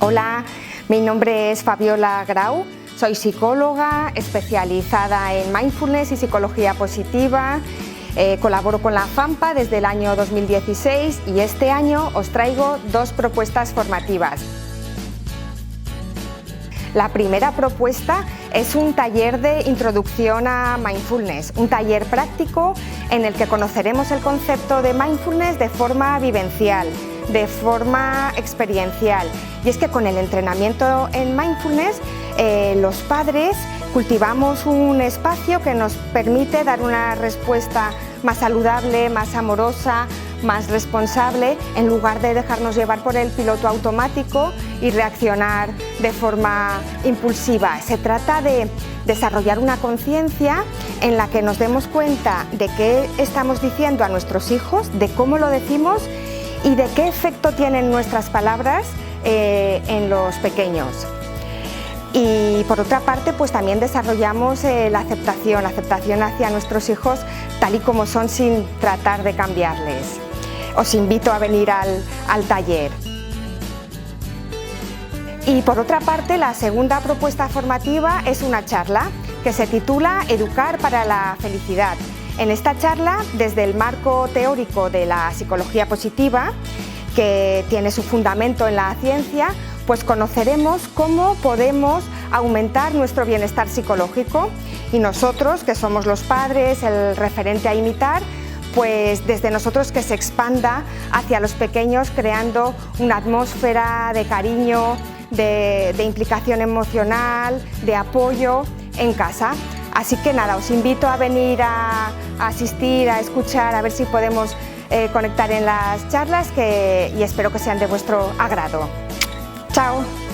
Hola, mi nombre es Fabiola Grau, soy psicóloga especializada en mindfulness y psicología positiva. Colaboro con la FAMPA desde el año 2016 y este año os traigo dos propuestas formativas. La primera propuesta es un taller de introducción a mindfulness, un taller práctico en el que conoceremos el concepto de mindfulness de forma vivencial, de forma experiencial. Y es que con el entrenamiento en mindfulness, los padres cultivamos un espacio que nos permite dar una respuesta más saludable, más amorosa, más responsable, en lugar de dejarnos llevar por el piloto automático y reaccionar de forma impulsiva. Se trata de desarrollar una conciencia en la que nos demos cuenta de qué estamos diciendo a nuestros hijos, de cómo lo decimos y de qué efecto tienen nuestras palabras en los pequeños. Y por otra parte, pues también desarrollamos la aceptación hacia nuestros hijos tal y como son, sin tratar de cambiarles. Os invito a venir al taller. Y por otra parte, la segunda propuesta formativa es una charla que se titula Educar para la felicidad. En esta charla, desde el marco teórico de la psicología positiva, que tiene su fundamento en la ciencia, pues conoceremos cómo podemos aumentar nuestro bienestar psicológico, y nosotros, que somos los padres, el referente a imitar, pues desde nosotros que se expanda hacia los pequeños, creando una atmósfera de cariño, de implicación emocional, de apoyo en casa. Así que nada, os invito a venir a asistir, a escuchar, a ver si podemos conectar en las charlas y espero que sean de vuestro agrado. ¡Chao!